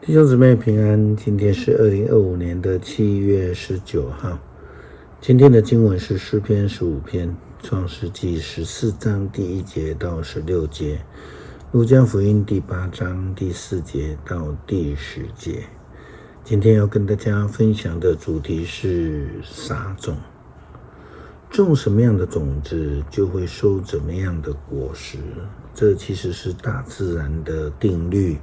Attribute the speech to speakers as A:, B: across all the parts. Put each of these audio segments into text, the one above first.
A: 弟兄姊妹平安，今天是2025年7月19号。今天的经文是诗篇15篇，创世纪14章第1节到16节，路加福音第8章第4节到第10节。今天要跟大家分享的主题是撒种。种什么样的种子，就会收怎么样的果实。这其实是大自然的定律，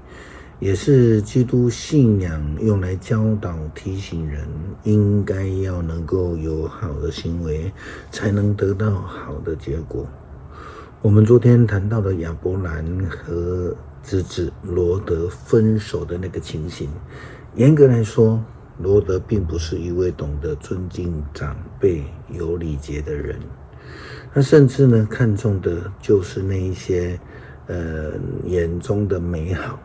A: 也是基督信仰用来教导提醒人应该要能够有好的行为，才能得到好的结果。我们昨天谈到的亚伯兰和侄子罗德分手的那个情形，严格来说，罗德并不是一位懂得尊敬长辈、有礼节的人，他甚至呢看重的就是那一些眼中的美好。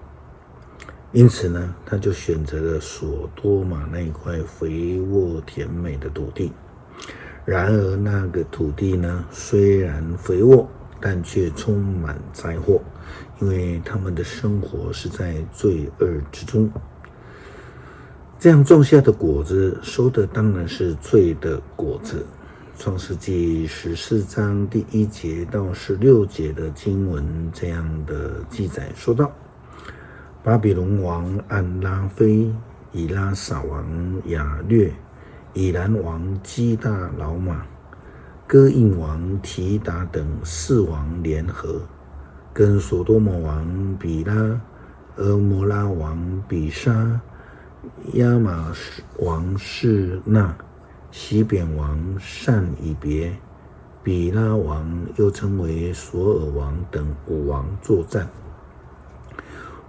A: 因此呢，他就选择了索多玛那一块肥沃甜美的土地。然而那个土地呢，虽然肥沃，但却充满灾祸，因为他们的生活是在罪恶之中。这样种下的果子，收的当然是罪的果子。创世纪14章第1节到16节的经文这样的记载说道：巴比伦王安拉菲、以拉撒王亚略、以兰王基大老马、哥印王提达等4王联合，跟所多玛王比拉、俄摩拉王比沙、亚玛王示那、西扁王善以别、比拉王又称为索尔王等5王作战。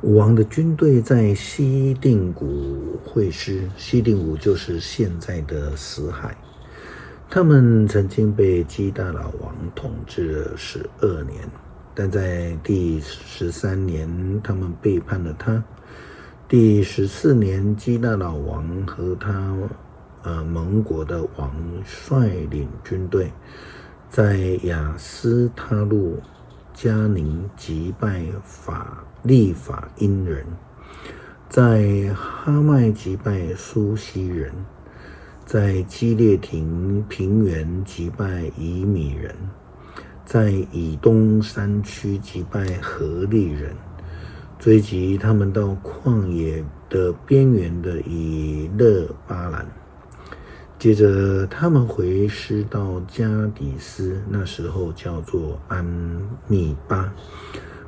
A: 5王的军队在西定谷会师，西定谷就是现在的死海。他们曾经被基大老王统治了12年，但在第13年他们背叛了他。第14年，基大老王和他盟国的王率领军队，在亚斯他路加宁击败利法因人，在哈麦击败苏西人，在基列亭平原击败以米人，在以东山区击败何利人，追击他们到旷野的边缘的以勒巴兰。接着他们回师到加底斯，那时候叫做安密巴，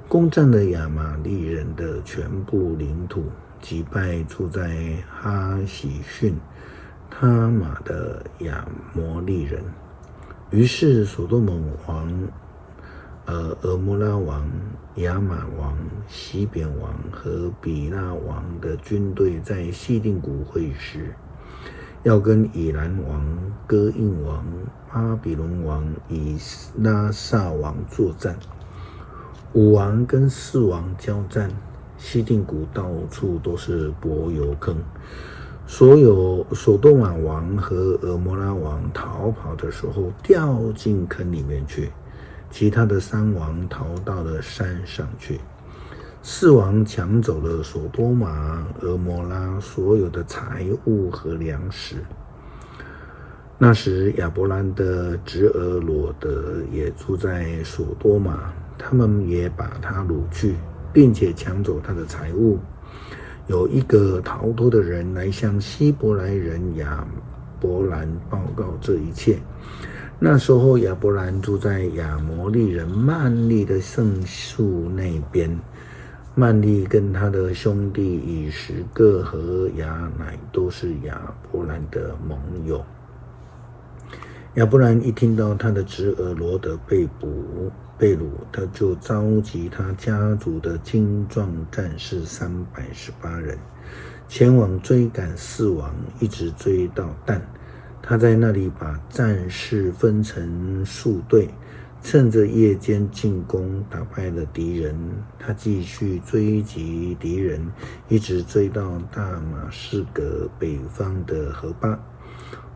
A: 攻占了亚玛利人的全部领土，击败住在哈喜逊、他玛的亚摩利人。于是所多玛王、俄摩拉王、亚玛王、西扁王和比拉王的军队在西定谷会师，要跟以兰王、哥印王、巴比伦王、以拉撒王作战。5王跟4王交战，西定谷到处都是柏油坑。所多玛王和俄摩拉王逃跑的时候掉进坑里面去，其他的3王逃到了山上去。4王抢走了所多玛、俄摩拉所有的财物和粮食。那时亚伯兰的侄儿罗德也住在所多玛，他们也把他掳去，并且抢走他的财物。有一个逃脱的人来向希伯来人亚伯兰报告这一切。那时候亚伯兰住在亚摩利人曼利的圣树那边。曼利跟他的兄弟以实各和亚乃都是亚伯兰的盟友。亚伯兰一听到他的侄儿罗德被掳，他就召集他家族的精壮战士318人，前往追赶4王，一直追到但。他在那里把战士分成数队，趁着夜间进攻，打败了敌人。他继续追击敌人，一直追到大马士革北方的河巴，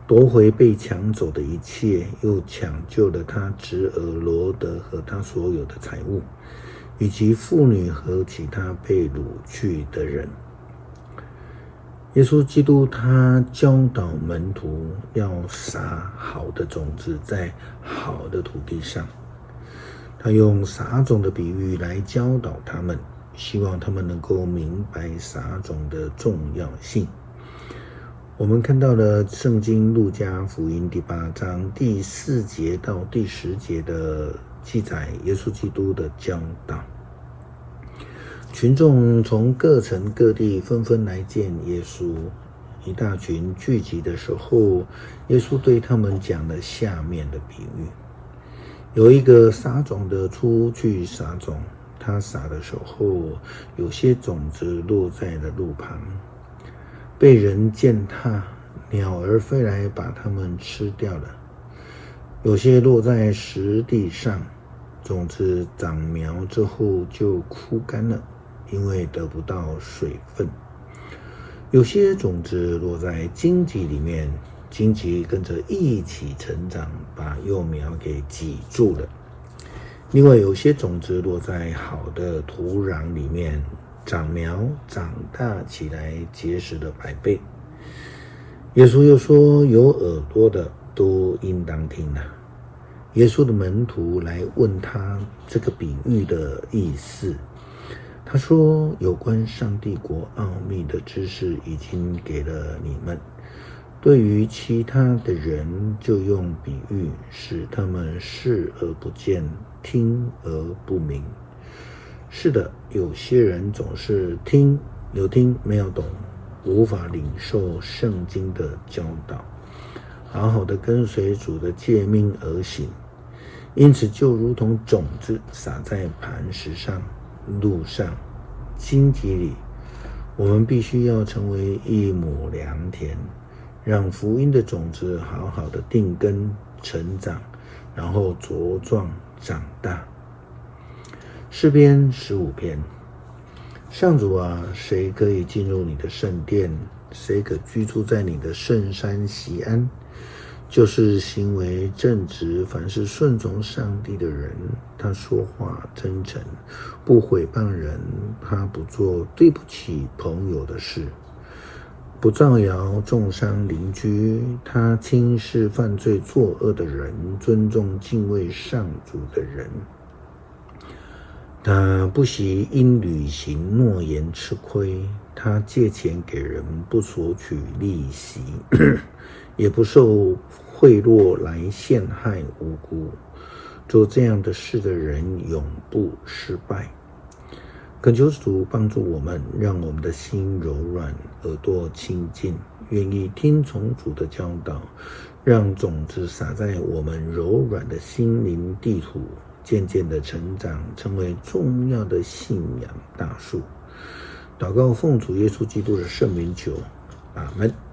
A: 夺回被抢走的一切，又抢救了他侄儿罗德和他所有的财物，以及妇女和其他被掳去的人。耶稣基督他教导门徒要撒好的种子在好的土地上，他用撒种的比喻来教导他们，希望他们能够明白撒种的重要性。我们看到了圣经路加福音第8章第4节到第10节的记载耶稣基督的教导。群众从各城各地纷纷来见耶稣，一大群聚集的时候，耶稣对他们讲了下面的比喻。有一个撒种的出去撒种，他撒的时候，有些种子落在了路旁，被人践踏，鸟儿飞来把它们吃掉了。有些落在实地上，种子长苗之后就枯干了，因为得不到水分。有些种子落在荆棘里面，荆棘跟着一起成长，把幼苗给挤住了。另外有些种子落在好的土壤里面，长苗长大起来，结实了100倍。耶稣又说，有耳朵的都应当听啊。耶稣的门徒来问他这个比喻的意思，他说，有关上帝国奥秘的知识已经给了你们，对于其他的人就用比喻，使他们视而不见，听而不明。是的，有些人总是有听没有懂，无法领受圣经的教导，好好的跟随主的诫命而行，因此就如同种子撒在磐石上、路上、荆棘里，我们必须要成为一亩良田，让福音的种子好好的定根成长，然后茁壮长大。诗篇15篇，上主啊，谁可以进入你的圣殿？谁可居住在你的圣山锡安？就是行为正直，凡是顺从上帝的人，他说话真诚，不毁谤人，他不做对不起朋友的事，不造谣重伤邻居，他轻视犯罪作恶的人，尊重敬畏上主的人。他不惜因履行诺言吃亏，他借钱给人不索取利息，也不受贿赂来陷害无辜。做这样的事的人永不失败。恳求主帮助我们，让我们的心柔软，耳朵清净，愿意听从主的教导，让种子撒在我们柔软的心灵地土，渐渐的成长，成为重要的信仰大树。祷告奉主耶稣基督的圣名求，阿们。